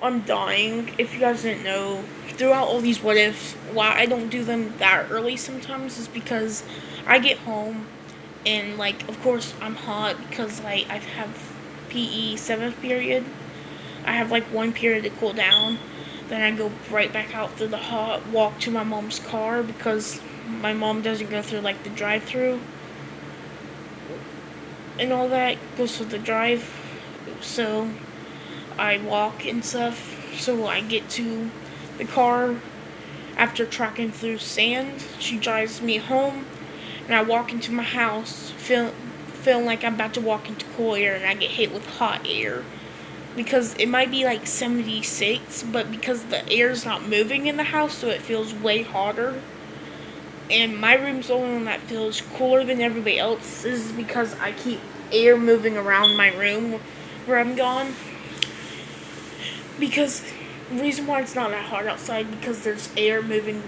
I'm dying. If you guys didn't know, throughout all these what ifs, why I don't do them that early sometimes is because I get home and, like, of course I'm hot because, like, I have PE 7th period. I have, like, one period to cool down. Then I go right back out through the hot, walk to my mom's car because my mom doesn't go through, like, the drive-through and all that. Goes through the drive. So I walk and stuff. So I get to the car after tracking through sand. She drives me home, and I walk into my house, feeling like I'm about to walk into cool air, and I get hit with hot air. Because it might be like 76, but because the air's not moving in the house, so it feels way hotter. And my room's the only one that feels cooler than everybody else's because I keep air moving around my room where I'm gone. Because the reason why it's not that hot outside because there's air moving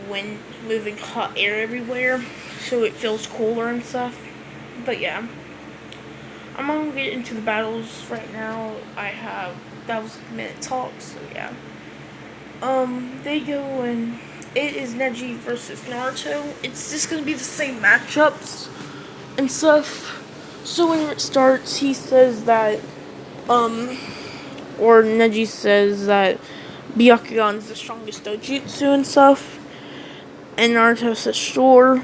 hot air everywhere, so it feels cooler and stuff. But yeah, I'm gonna get into the battles right now. That was a minute talk, so yeah. They go and it is Neji versus Naruto. It's just gonna be the same matchups and stuff. So when it starts, he says that, or Neji says that Byakugan is the strongest dojutsu and stuff. And Naruto says sure.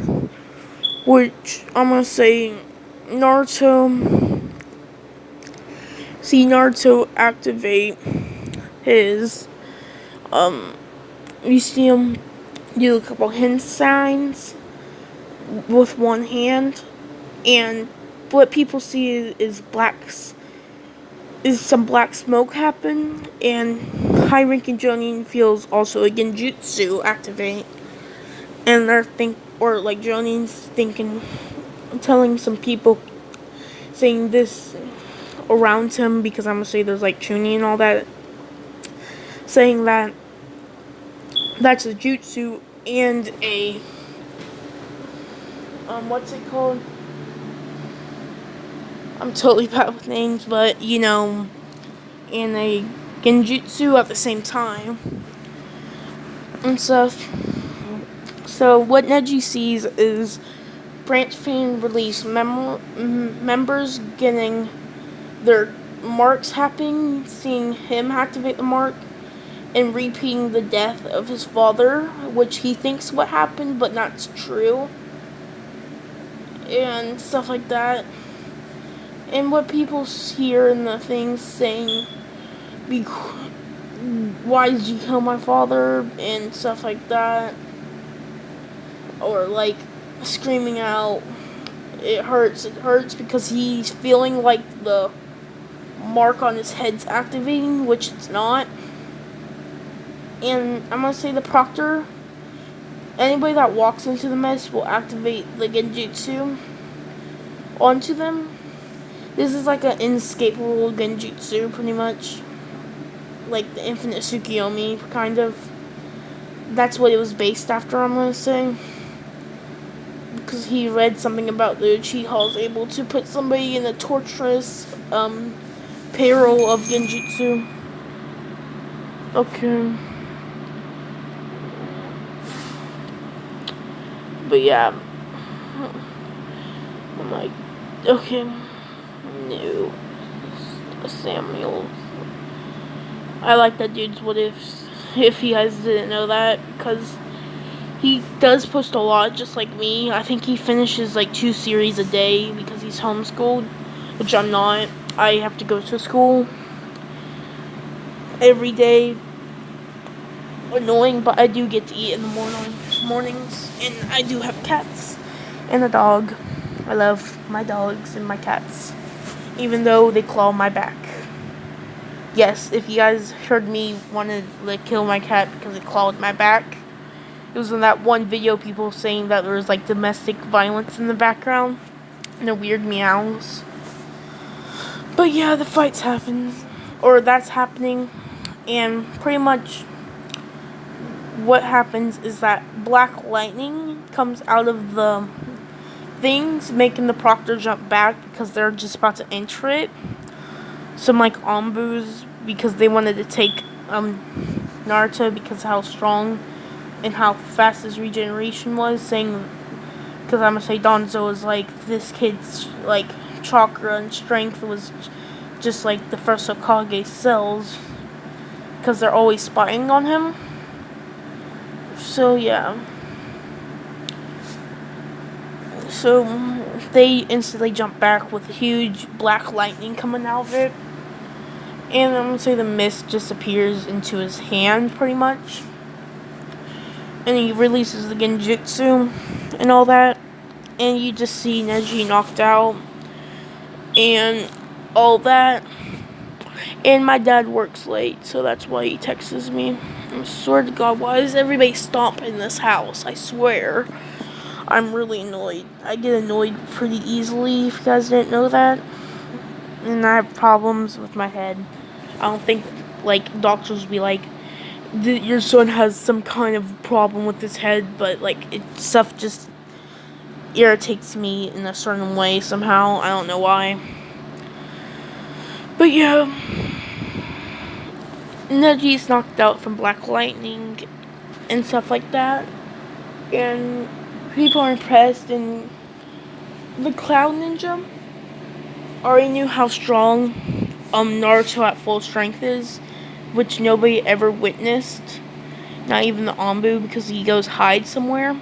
Which I'm gonna say Naruto. See Naruto activate his you see him do a couple hand signs with one hand, and what people see is some black smoke happen, and high-ranking Jonin feels also a genjutsu activate, and Jonin's thinking, telling some people, saying this around him, because I'm gonna say there's like Chunin and all that, saying that that's a jutsu and a what's it called? I'm totally bad with names, but and a genjutsu at the same time and stuff. So what Neji sees is branch fan release members getting their marks happening, seeing him activate the mark, and repeating the death of his father, which he thinks what happened, but not true, and stuff like that. And what people hear in the things saying, why did you kill my father, and stuff like that. Or like screaming out, it hurts because he's feeling like the mark on his head's activating, which it's not. And I'm gonna say the proctor, anybody that walks into the mess will activate the genjutsu onto them. This is like an inescapable genjutsu, pretty much. Like the infinite Tsukiyomi, kind of. That's what it was based after, I'm gonna say. Because he read something about the Uchiha's able to put somebody in a torturous peril of genjutsu. Okay. But yeah. I'm like, okay. No. Samuel. I like that dude's what ifs. If you guys didn't know that. Because he does post a lot, just like me. I think he finishes like 2 series a day because he's homeschooled. Which I'm not. I have to go to school every day. Annoying, but I do get to eat in the mornings, and I do have cats and a dog. I love my dogs and my cats, even though they claw my back. Yes, if you guys heard me want to kill my cat because it clawed my back, it was in that one video, people saying that there was like domestic violence in the background and the weird meows. But yeah, the fights happen, or that's happening, and pretty much what happens is that black lightning comes out of the things, making the proctor jump back because they're just about to enter it. Some like ombus, because they wanted to take Naruto because of how strong and how fast his regeneration was, saying, because I'm gonna say Danzo was like, this kid's like chakra and strength was just like the first Hokage cells, because they're always spying on him. So yeah. So they instantly jump back with a huge black lightning coming out of it. And I'm gonna say the mist disappears into his hand pretty much. And he releases the genjutsu and all that. And you just see Neji knocked out and all that. And my dad works late, so that's why he texts me. I swear to God, why is everybody stomping this house? I swear. I'm really annoyed. I get annoyed pretty easily, if you guys didn't know that. And I have problems with my head. I don't think, like, doctors will be like, your son has some kind of problem with his head, but, like, stuff just irritates me in a certain way somehow. I don't know why. But yeah, Neji's knocked out from Black Lightning and stuff like that. And people are impressed, and the Cloud Ninja already knew how strong Naruto at full strength is, which nobody ever witnessed. Not even the Anbu, because he goes hide somewhere.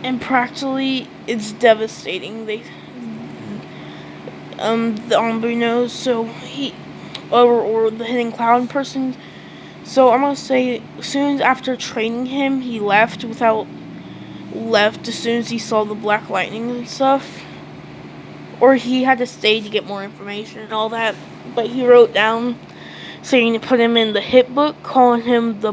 And practically, it's devastating. The Anbu knows, so he, or the hidden cloud person. So I'm gonna say, soon after training him, he left as soon as he saw the Black Lightning and stuff. Or he had to stay to get more information and all that. But he wrote down, saying to put him in the hit book, calling him the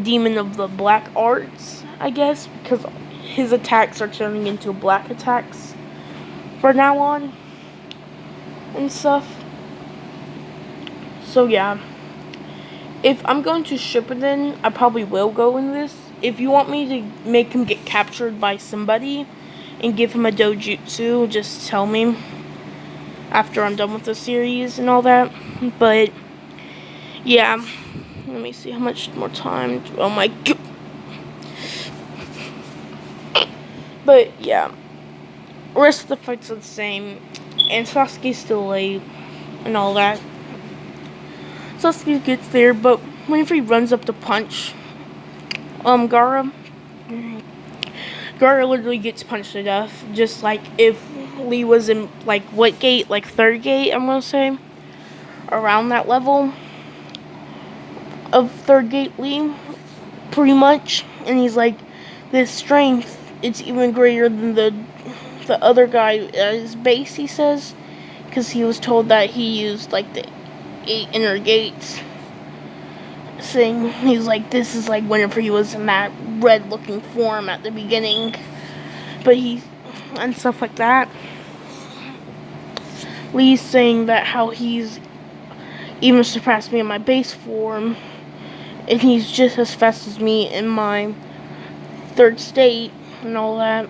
demon of the black arts, I guess, because his attacks are turning into black attacks from now on and stuff. So yeah, if I'm going to Shippuden, I probably will go in this. If you want me to make him get captured by somebody and give him a dojutsu, just tell me after I'm done with the series and all that. But yeah, let me see how much more time. Oh my god. But yeah, the rest of the fights are the same, and Sasuke's still late and all that. Sasuke gets there, but whenever he runs up to punch Gaara literally gets punched to death. Just like if Lee was in, like, what gate? Like, 3rd gate, I'm gonna say. Around that level of 3rd gate Lee, pretty much. And he's like, this strength, it's even greater than the other guy at his base, he says. Because he was told that he used, like, the 8 inner gates. Saying, he's like, this is like whenever he was in that red looking form at the beginning. But and stuff like that. Lee's saying that how he's even surpassed me in my base form. And he's just as fast as me in my 3rd state and all that.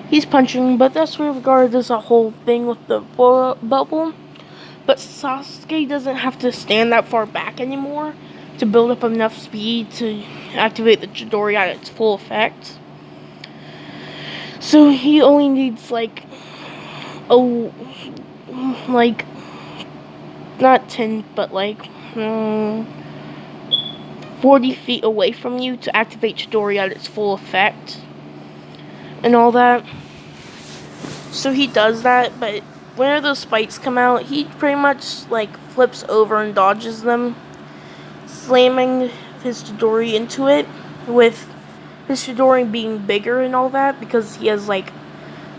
He's punching, but that's regarded as a whole thing with the bubble. But Sasuke doesn't have to stand that far back anymore to build up enough speed to activate the Chidori at its full effect. So he only needs like not 10, but like 40 feet away from you to activate Chidori at its full effect and all that. So he does that, but whenever those spikes come out, he pretty much like flips over and dodges them, slamming his Chidori into it, with his Chidori being bigger and all that, because he has like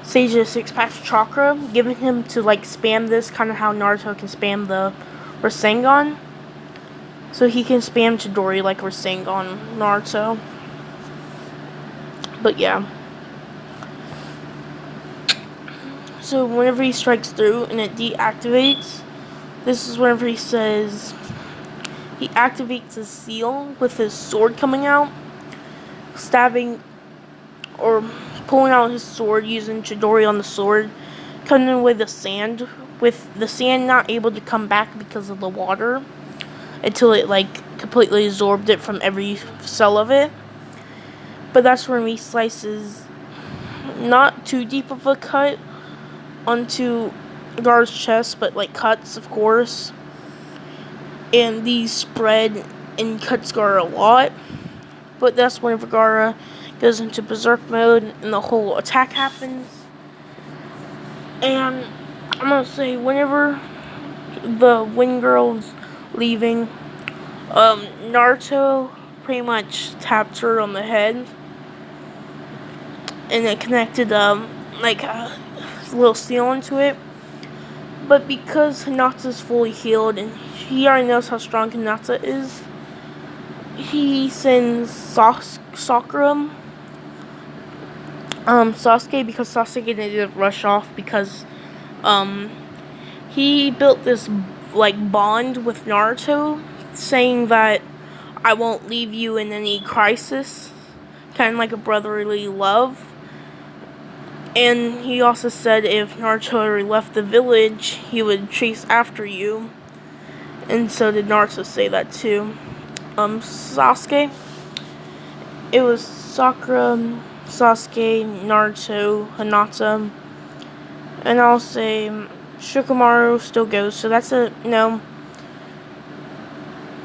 Sage 6-pack chakra, giving him to like spam this, kind of how Naruto can spam the Rasengan. So he can spam Chidori like Rasengan Naruto. But yeah. So whenever he strikes through and it deactivates, this is whenever he says he activates his seal with his sword coming out, stabbing or pulling out his sword using Chidori on the sword, cutting away the sand, with the sand not able to come back because of the water until it completely absorbed it from every cell of it. But that's when he slices not too deep of a cut onto Gar's chest, but cuts, of course. And these spread and cuts Gar a lot. But that's when Gara goes into berserk mode and the whole attack happens. And I'm gonna say, whenever the Wind Girl's leaving, Naruto pretty much tapped her on the head, and it connected a little seal into it. But because Hinata's fully healed and he already knows how strong Hinata is, he sends Sakura, Sasuke, because Sasuke didn't rush off because he built this bond with Naruto, saying that I won't leave you in any crisis, kind of like a brotherly love. And he also said if Naruto left the village, he would chase after you. And so did Naruto say that too. Sasuke, it was Sakura, Sasuke, Naruto, Hinata, and I'll say Shikamaru still goes. So that's a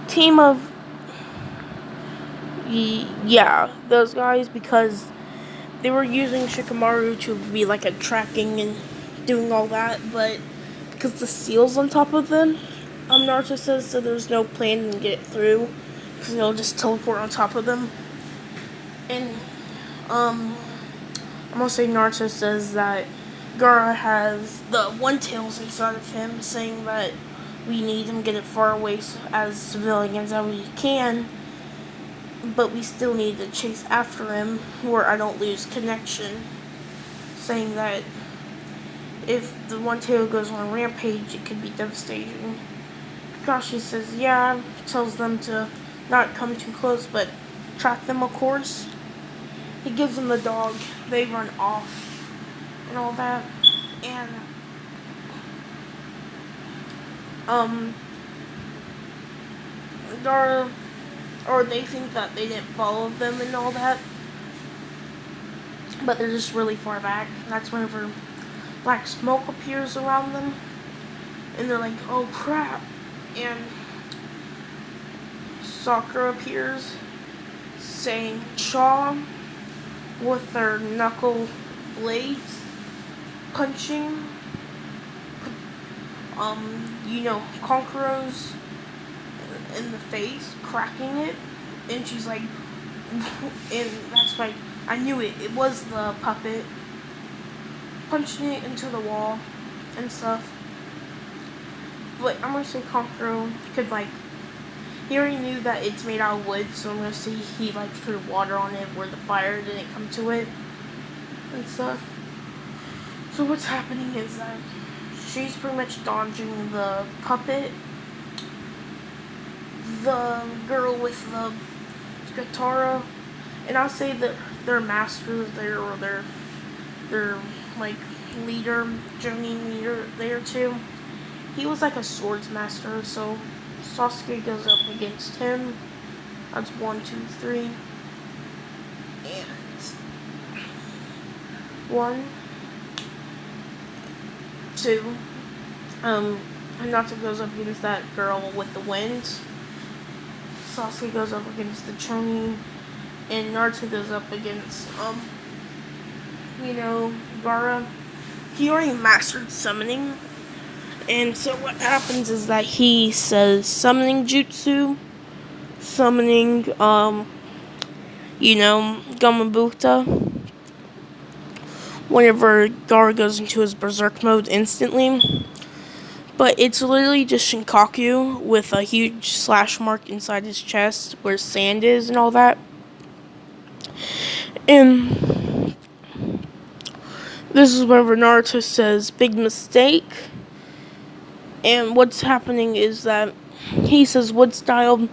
team of those guys, because they were using Shikamaru to be a tracking and doing all that, but because the seal's on top of them, Naruto says, so there's no plan to get it through, because they'll just teleport on top of them. And I'm gonna say Naruto says that Gaara has the One Tails inside of him, saying that we need him to get it far away as civilians as we can, but we still need to chase after him where I don't lose connection, saying that if the One Tail goes on a rampage, it could be devastating. Kakashi says tells them to not come too close, but track them, of course. He gives them the dog, they run off, and all that, and Gaara, or they think that they didn't follow them and all that, but they're just really far back. That's whenever black smoke appears around them, and they're like, oh crap, and Sakura appears, saying Chaw, with their knuckle blades, punching, Konkuro's in the face, cracking it, and she's like, and that's why I knew it. It was the puppet punching it into the wall and stuff. But I'm gonna say Konkuro could he already knew that it's made out of wood, so I'm gonna say he threw water on it where the fire didn't come to it and stuff. So what's happening is that she's pretty much dodging the puppet, the girl with the guitar, and I'll say that their master there, or their leader, Jonin leader there too. He was a swords master, so Sasuke goes up against him. That's 1, 2, 3. And 1, 2. Hinata goes up against that girl with the wind. Sasuke goes up against the Chunin. And Naruto goes up against, Gaara. He already mastered summoning. And so what happens is that he says summoning jutsu, summoning, Gamabukta, whenever Gaara goes into his berserk mode instantly. But it's literally just Shinkaku with a huge slash mark inside his chest where sand is and all that. And this is whenever Naruto says big mistake. And what's happening is that he says wood style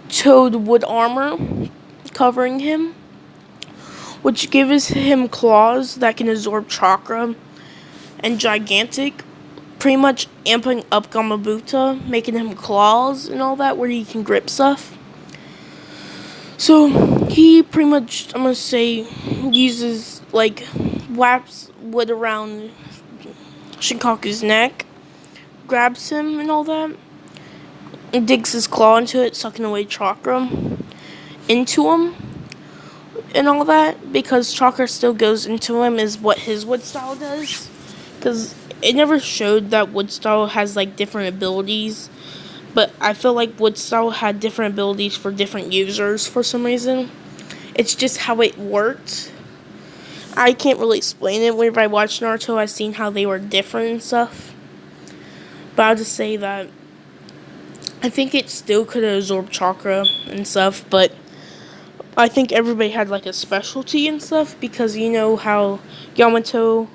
toad wood armor covering him, which gives him claws that can absorb chakra. and gigantic, pretty much amping up Gamabuta, making him claws and all that, where he can grip stuff. So he pretty much, I'm gonna say, uses like wraps wood around Shinkaku's neck, grabs him and all that, and digs his claw into it, sucking away chakra into him and all that, because chakra still goes into him is what his wood style does. Because it never showed that wood style has like different abilities, but I feel like wood style had different abilities for different users for some reason. It's just how it worked. I can't really explain it. Whenever I watched Naruto, I've seen how they were different and stuff. But I'll just say that I think it still could have absorbed chakra and stuff, but I think everybody had like a specialty and stuff, because you know how Yamato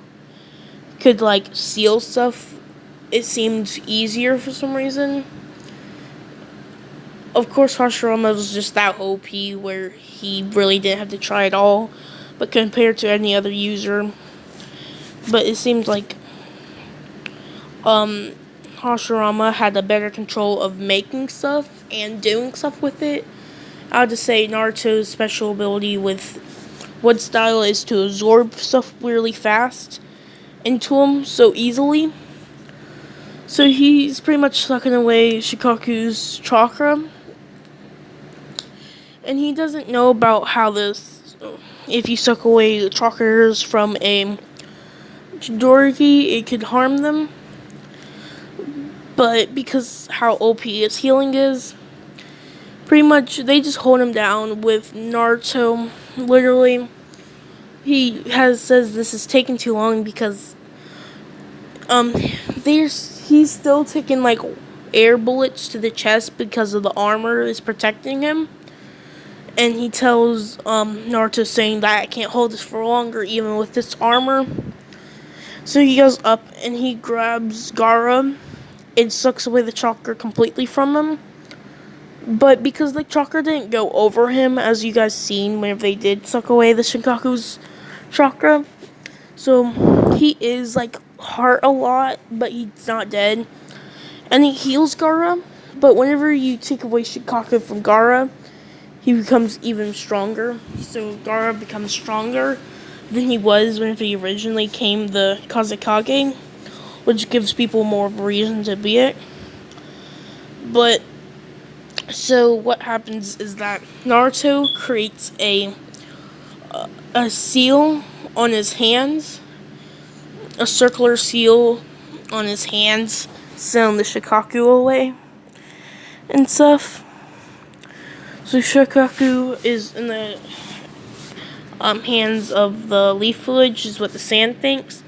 could like seal stuff. It seemed easier for some reason. Of course, Hashirama was just that OP where he really didn't have to try at all, but compared to any other user. But it seemed like Hashirama had a better control of making stuff and doing stuff with it. I'll just say Naruto's special ability with wood style is to absorb stuff really fast into him so easily. So he's pretty much sucking away Shikaku's chakra. And he doesn't know about how this, if you suck away the chakras from a Jinchuriki, it could harm them. But because how OP his healing is, pretty much they just hold him down with Naruto. Literally, he says this is taking too long because he's still taking like air bullets to the chest because of the armor is protecting him. And he tells Naruto saying that I can't hold this for longer even with this armor. So he goes up and he grabs Gaara and sucks away the chakra completely from him. But because the chakra didn't go over him, as you guys seen whenever they did suck away the Shinkaku's chakra, so he is like hurt a lot, but he's not dead. And he heals Gaara, but whenever you take away Shinkaku from Gaara, he becomes even stronger. So Gaara becomes stronger than he was whenever he originally came the Kazekage, which gives people more of a reason to be it. But so what happens is that Naruto creates a seal on his hands, a circular seal on his hands, sending the Shikaku away and stuff. So Shikaku is in the hands of the leaf village, is what the sand thinks.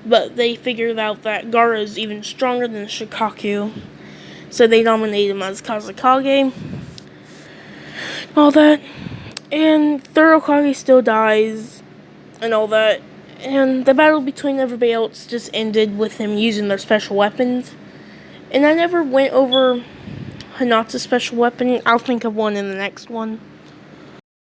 But they figured out that Gaara is even stronger than Shikaku, so they nominate him as Kazekage. All that. And Third Hokage still dies and all that. And the battle between everybody else just ended with him using their special weapons. And I never went over Hinata's special weapon. I'll think of one in the next one.